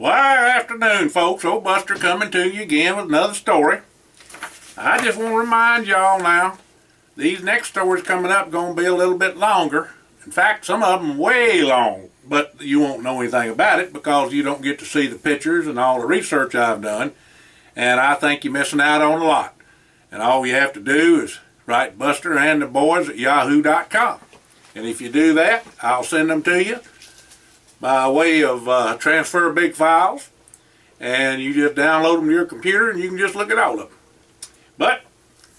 Why, afternoon, folks. Old Buster coming to you again with another story. I just want to remind y'all now, these next stories coming up going to be a little bit longer. In fact, some of them way long, but you won't know anything about it because you don't get to see the pictures and all the research I've done, and I think you're missing out on a lot. And all you have to do is write Buster and the Boys at yahoo.com. And if you do that, I'll send them to you by way of transfer big files, and you just download them to your computer and you can just look at all of them. But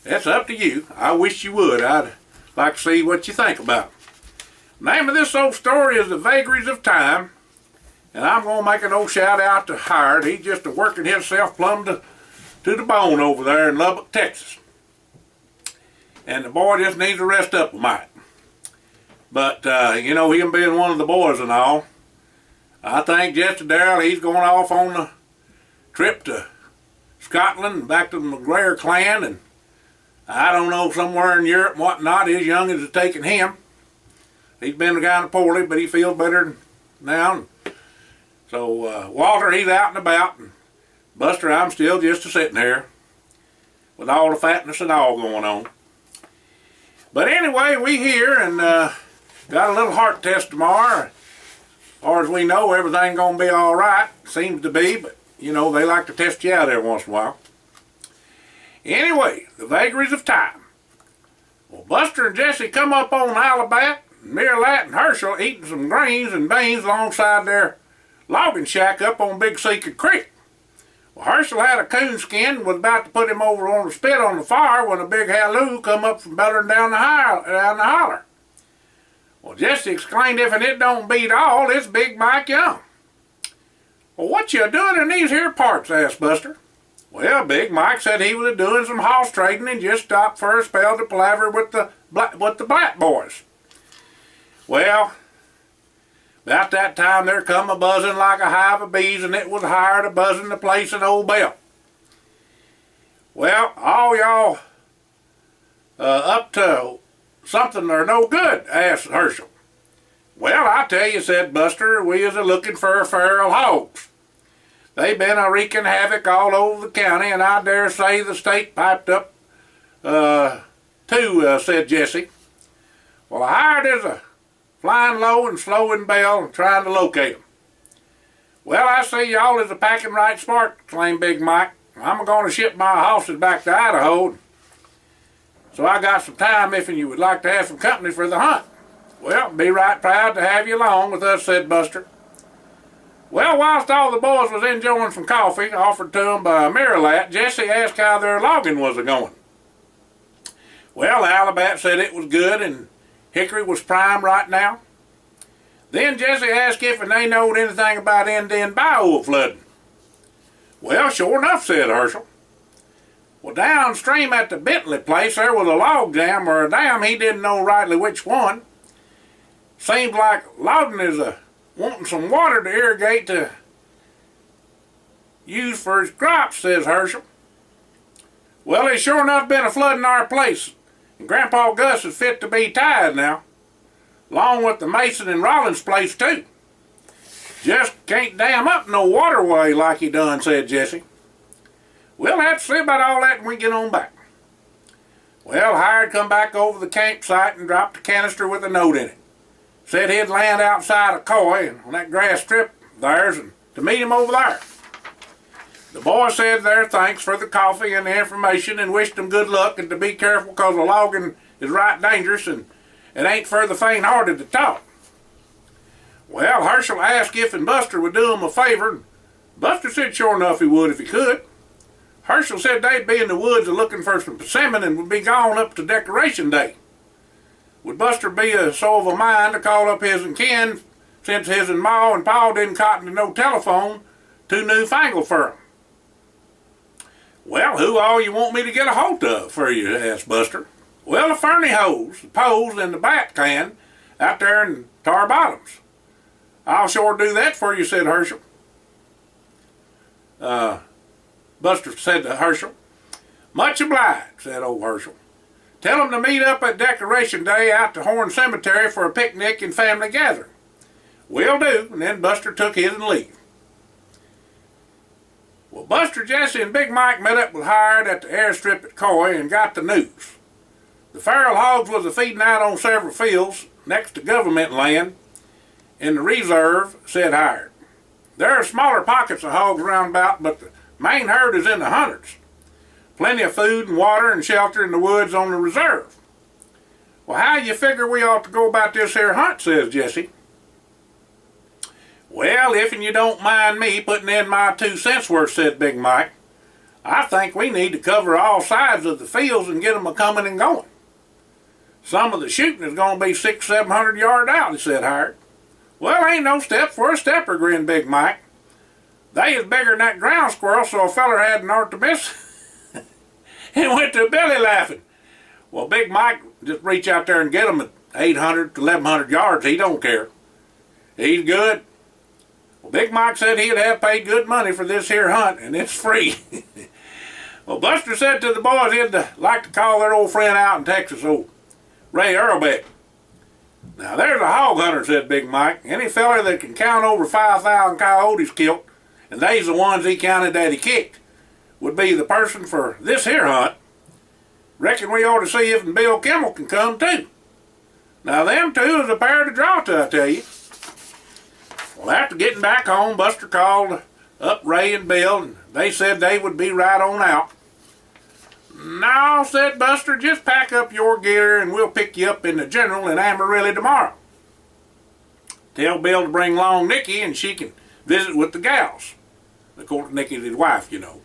that's up to you. I wish you would. I'd like to see what you think about it. The name of this old story is The Vagaries of Time, and I'm going to make an old shout out to Hired. He's just working himself plumb to the bone over there in Lubbock, Texas. And the boy just needs to rest up a mite. But, you know, him being one of the boys and all, I think Jesse Darrell, he's going off on a trip to Scotland and back to the McGrair clan, and I don't know, somewhere in Europe and whatnot. His youngins have taken him. He's been kind of poorly, but he feels better now. So Walter, he's out and about, and Buster, I'm still just sitting here with all the fatness and all going on. But anyway, we here and got a little heart test tomorrow. As far as we know, everything's going to be all right. Seems to be, but, you know, they like to test you out every once in a while. Anyway, the vagaries of time. Well, Buster and Jesse come up on Alabat, Miralat, and Herschel eating some greens and beans alongside their logging shack up on Big Secret Creek. Well, Herschel had a coon skin and was about to put him over on the spit on the fire when a big halloo come up from bellering down the holler. Well, Jesse exclaimed, "If it don't beat all, it's Big Mike Young." "Well, what you doing in these here parts?" asked Buster. Well, Big Mike said he was doing some hoss trading and just stopped for a spell to palaver with the black boys. Well, about that time there come a buzzing like a hive of bees, and it was Hired a buzzing the place in Old Bell. "Well, all y'all up to something or no good?" asked Herschel. "Well, I tell you," said Buster, "we is a-looking for feral hogs. They been a-wreaking havoc all over the county, and I dare say the state piped up too," said Jesse. "Well, Hired is a flying low and slow in Bell and trying to locate 'em." "Well, I see y'all is a packing right smart," exclaimed Big Mike. "I'm going to ship my hosses back to Idaho, so I got some time if you would like to have some company for the hunt." "Well, be right proud to have you along with us," said Buster. Well, whilst all the boys was enjoying some coffee offered to them by Miralat, Jesse asked how their logging was a-going. Well, Alabat said it was good and hickory was prime right now. Then Jesse asked if they knowed anything about Indian bayou flooding. "Well, sure enough," said Herschel. "Well, downstream at the Bentley place there was a log jam or a dam, he didn't know rightly which one. Seems like Loudon is wanting some water to irrigate to use for his crops," says Herschel. "Well, it's sure enough been a flood in our place, and Grandpa Gus is fit to be tied now, along with the Mason and Rollins place too. Just can't dam up no waterway like he done," said Jesse. "We'll have to see about all that when we get on back." Well, Hired come back over the campsite and dropped a canister with a note in it. Said he'd land outside of Coy on that grass strip of theirs and to meet him over there. The boys said their thanks for the coffee and the information and wished them good luck and to be careful because the logging is right dangerous and it ain't for the faint-hearted to talk. Well, Herschel asked if and Buster would do him a favor, and Buster said sure enough he would if he could. Herschel said they'd be in the woods looking for some persimmon and would be gone up to Decoration Day. Would Buster be so of a mind to call up his and kin, since his and Ma and Pa didn't cotton to no telephone, too newfangled for 'em? "Well, who all you want me to get a hold of for you?" asked Buster. "Well, the Fernie hoes, the Poes, and the Bat Clan out there in Tar Bottoms. I'll sure do that for you," said Herschel. Buster said to Herschel. "Much obliged," said old Herschel. "Tell them to meet up at Decoration Day out to Horn Cemetery for a picnic and family gathering." "Will do," and then Buster took his and leave. Well, Buster, Jesse, and Big Mike met up with Hired at the airstrip at Coy and got the news. The feral hogs was feeding out on several fields next to government land in the reserve, said Hired. There are smaller pockets of hogs round about, but the main herd is in the hundreds. Plenty of food and water and shelter in the woods on the reserve. Well, how you figure we ought to go about this here hunt, says Jesse. Well, if and you don't mind me putting in my 2 cents worth, said Big Mike, I think we need to cover all sides of the fields and get them a-coming and going. Some of the shooting is going to be 600-700 yards out, he said Hired. Well, ain't no step for a stepper, grinned Big Mike. They is bigger than that ground squirrel, so a feller hadn't ought to miss. And went to Billy laughing. Well, Big Mike just reach out there and get them at 800 to 1100 yards. He don't care. He's good. Well, Big Mike said he'd have paid good money for this here hunt, and it's free. Well, Buster said to the boys he'd like to call their old friend out in Texas, old Ray Earlbeck. Now, there's a hog hunter, said Big Mike. Any feller that can count over 5,000 coyotes killed, and they's the ones he counted that he kicked, would be the person for this here hunt. Reckon we ought to see if Bill Kimmel can come too. Now, them two is a pair to draw to, I tell you. Well, after getting back home, Buster called up Ray and Bill, and they said they would be right on out. No, said Buster, just pack up your gear and we'll pick you up in the General in Amarillo tomorrow. Tell Bill to bring along Nicky and she can visit with the gals. Of course, Nicky's his wife, you know.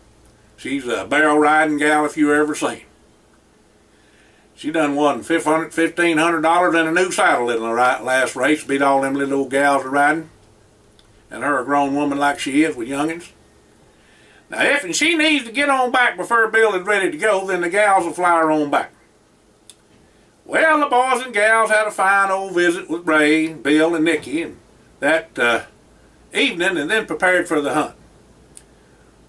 She's a barrel riding gal if you ever seen. She done won $1,500 in a new saddle in the last race, beat all them little old gals a riding. And her a grown woman like she is with youngins. Now, if she needs to get on back before Bill is ready to go, then the gals will fly her on back. Well, the boys and gals had a fine old visit with Ray, Bill, and Nicky and that evening, and then prepared for the hunt.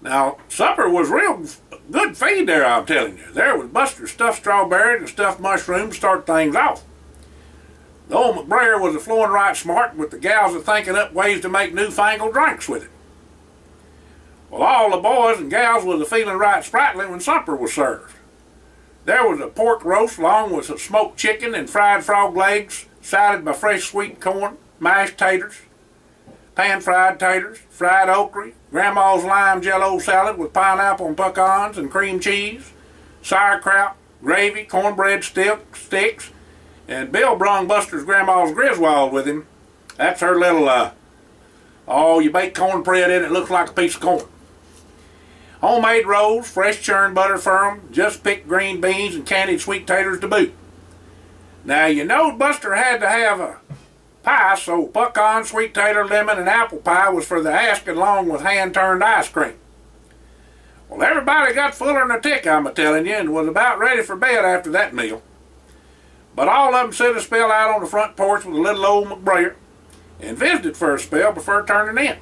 Now, supper was real good feed there, I'm telling you. There was Buster's stuffed strawberries and stuffed mushrooms to start things off. The old McBrayer was flowing right smart with the gals a thinking up ways to make newfangled drinks with it. Well, all the boys and gals was feeling right sprightly when supper was served. There was a pork roast along with some smoked chicken and fried frog legs, sided by fresh sweet corn, mashed taters, pan-fried taters, fried okra, Grandma's lime jello salad with pineapple and pecans and cream cheese, sauerkraut, gravy, cornbread sticks, and Bill brung Buster's grandma's Griswold with him. That's her little, you bake cornbread in it, looks like a piece of corn. Homemade rolls, fresh churned butter for 'em, just picked green beans and candied sweet taters to boot. Now, you know Buster had to have a pie, so pecan, sweet tater, lemon, and apple pie was for the asking along with hand-turned ice cream. Well, everybody got fuller than a tick, I'm a-telling you, and was about ready for bed after that meal. But all of them sit a spell out on the front porch with a little old McBrayer and visited for a spell before turning in.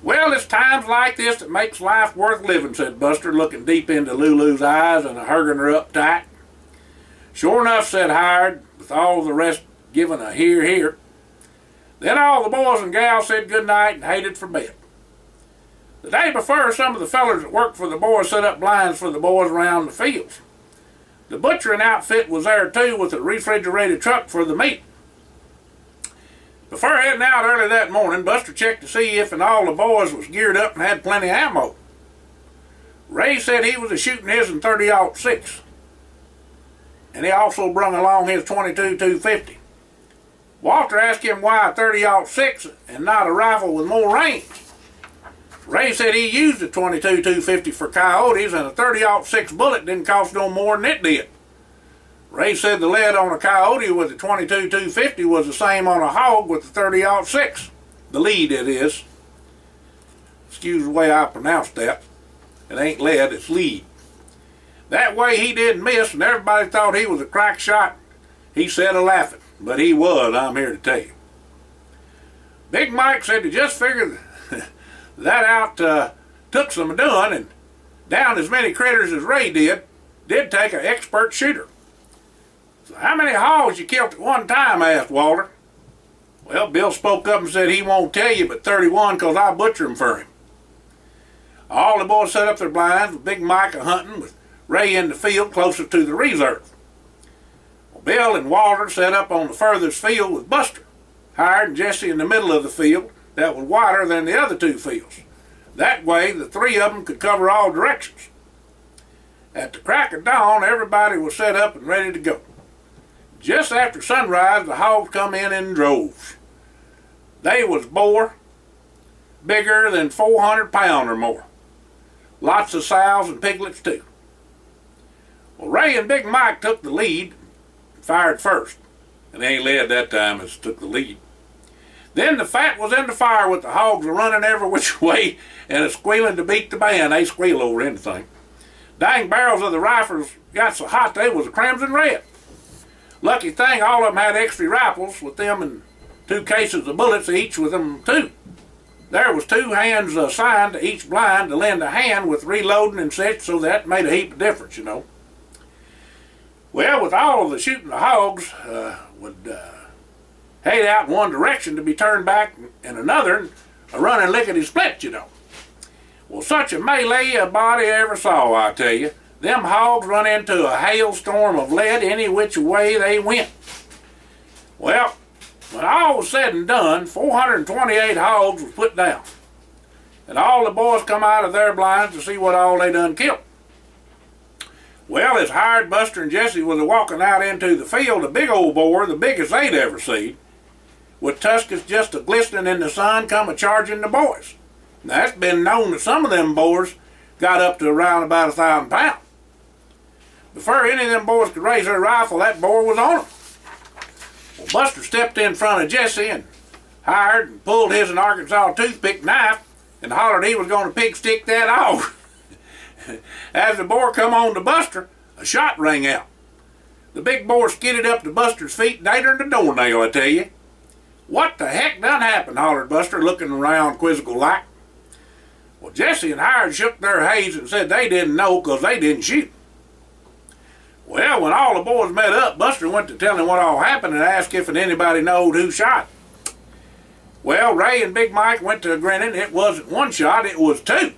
Well, it's times like this that makes life worth living, said Buster, looking deep into Lulu's eyes and hugging her up tight. Sure enough, said Hired, with all the rest giving a hear, hear. Then all the boys and gals said good night and headed for bed. The day before, some of the fellers that worked for the boys set up blinds for the boys around the fields. The butchering outfit was there too with a refrigerated truck for the meat. Before heading out early that morning, Buster checked to see if and all the boys was geared up and had plenty of ammo. Ray said he was shooting his in .30-06, and he also brung along his .22-250. Walter asked him why a .30-06 and not a rifle with more range. Ray said he used a .22-250 for coyotes, and a .30-06 bullet didn't cost no more than it did. Ray said the lead on a coyote with a .22-250 was the same on a hog with the .30-06. The lead, it is. Excuse the way I pronounced that. It ain't lead, it's lead. That way he didn't miss, and everybody thought he was a crack shot. He said a-laughing, but he was, I'm here to tell you. Big Mike said he just figured that out took some doing, and down as many critters as Ray did take an expert shooter. So how many hogs you killed at one time, asked Walter. Well, Bill spoke up and said he won't tell you but 31 because I butchered them for him. All the boys set up their blinds with Big Mike hunting with Ray in the field closest to the reserve. Well, Bill and Walter set up on the furthest field with Buster, Hired and Jesse in the middle of the field that was wider than the other two fields. That way the three of them could cover all directions. At the crack of dawn, everybody was set up and ready to go. Just after sunrise, the hogs come in droves. They was boar bigger than 400 pounds or more. Lots of sows and piglets too. Well, Ray and Big Mike took the lead and fired first. And they ain't led that time, as took the lead. Then the fat was in the fire with the hogs running every which way and a squealing to beat the band. They squeal over anything. Dang barrels of the rifles got so hot they was a crimson red. Lucky thing all of them had extra rifles with them and 2 cases of bullets each with them too. There was 2 hands assigned to each blind to lend a hand with reloading and such, so that made a heap of difference, you know. Well, with all of the shooting, the hogs would head out in one direction to be turned back in another and a running lickety-split, you know. Well, such a melee a body ever saw, I tell you. Them hogs run into a hailstorm of lead any which way they went. Well, when all was said and done, 428 hogs was put down. And all the boys come out of their blinds to see what all they done killed. Well, as Hired, Buster, and Jesse was walking out into the field, a big old boar, the biggest they'd ever seen, with tuskers just a glistening in the sun, come a-charging the boys. Now, it's been known that some of them boars got up to around about 1,000 pounds. Before any of them boys could raise their rifle, that boar was on them. Well, Buster stepped in front of Jesse and Hired and pulled his an Arkansas toothpick knife and hollered he was going to pig stick that off. As the boar come on to Buster, a shot rang out. The big boar skidded up to Buster's feet and ate her in the doornail, I tell you. What the heck done happened, hollered Buster, looking around quizzical like. Well, Jesse and Hired shook their heads and said they didn't know because they didn't shoot. Well, when all the boys met up, Buster went to tell him what all happened and asked if anybody knowed who shot. Well, Ray and Big Mike went to grinning. It wasn't 1 shot, it was 2.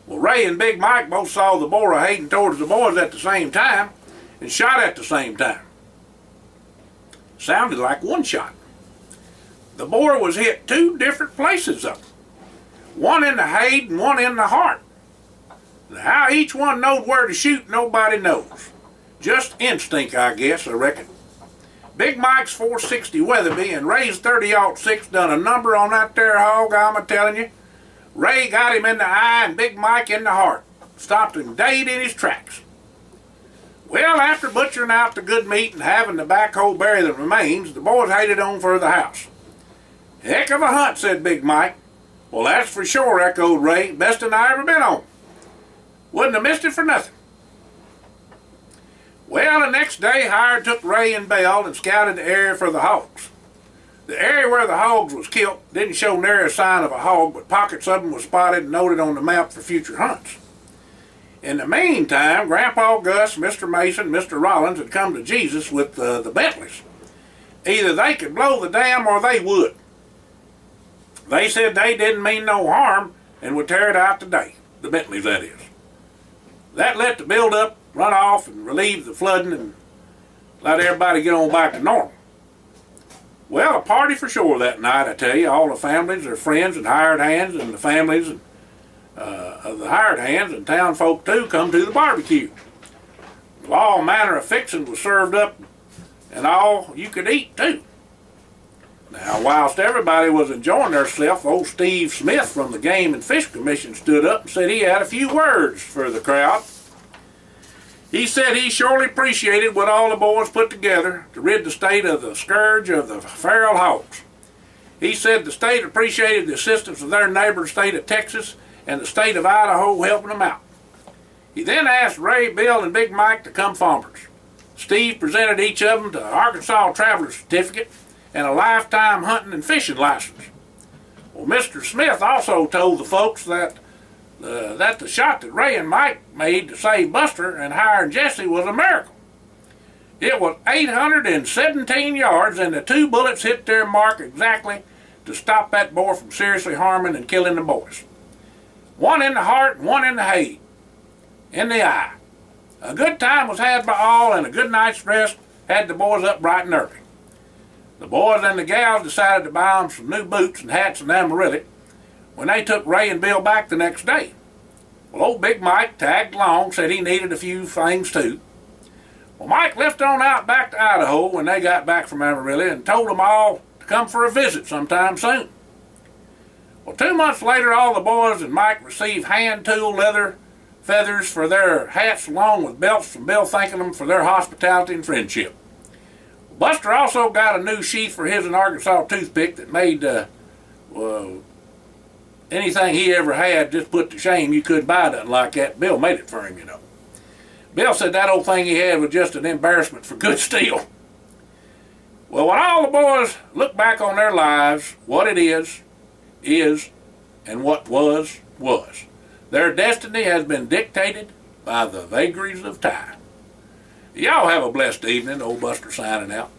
Well, Ray and Big Mike both saw the boar heading towards the boys at the same time and shot at the same time. Sounded like 1 shot. The boar was hit 2 different places though. One in the head and one in the heart. Now, how each one knowed where to shoot, nobody knows. Just instinct, I guess, I reckon. Big Mike's 460 Weatherby and Ray's 30-06 done a number on that there hog, I'm a-telling you. Ray got him in the eye and Big Mike in the heart. Stopped him dead in his tracks. Well, after butchering out the good meat and having the backhoe bury the remains, the boys headed on for the house. Heck of a hunt, said Big Mike. Well, that's for sure, echoed Ray. Best one I ever been on. Wouldn't have missed it for nothing. Well, the next day, Hired took Ray and Bell and scouted the area for the hogs. The area where the hogs was killed didn't show nary a sign of a hog, but pockets of them was spotted and noted on the map for future hunts. In the meantime, Grandpa Gus, Mr. Mason, and Mr. Rollins had come to Jesus with the Bentleys. Either they could blow the dam or they would. They said they didn't mean no harm and would tear it out today. The Bentleys, that is. That let the build-up run off and relieve the flooding and let everybody get on back to normal. Well, a party for sure that night, I tell you. All the families, their friends and hired hands, and the families and, of the hired hands and town folk too come to the barbecue. Well, all manner of fixings was served up and all you could eat too. Now, whilst everybody was enjoying themselves, old Steve Smith from the Game and Fish Commission stood up and said he had a few words for the crowd. He said he surely appreciated what all the boys put together to rid the state of the scourge of the feral hogs. He said the state appreciated the assistance of their neighbor state of Texas and the state of Idaho helping them out. He then asked Ray, Bill, and Big Mike to come forward. Steve presented each of them the Arkansas Traveler Certificate and a lifetime hunting and fishing license. Well, Mr. Smith also told the folks that the shot that Ray and Mike made to save Buster and Hired Jesse was a miracle. It was 817 yards and the 2 bullets hit their mark exactly to stop that boar from seriously harming and killing the boys. One in the heart and one in the head, in the eye. A good time was had by all, and a good night's rest had the boys up bright and early. The boys and the gals decided to buy them some new boots and hats and Amarillo when they took Ray and Bill back the next day. Well, old Big Mike tagged along, said he needed a few things too. Well, Mike left on out back to Idaho when they got back from Amarillo and told them all to come for a visit sometime soon. Well, 2 months later, all the boys and Mike received hand-tool leather feathers for their hats along with belts from Bill thanking them for their hospitality and friendship. Buster also got a new sheath for his Arkansas toothpick that made anything he ever had just put to shame. You couldn't buy nothing like that. Bill made it for him, you know. Bill said that old thing he had was just an embarrassment for good steel. Well, when all the boys look back on their lives, what it is, and what was. Their destiny has been dictated by the vagaries of time. Y'all have a blessed evening. Old Buster signing out.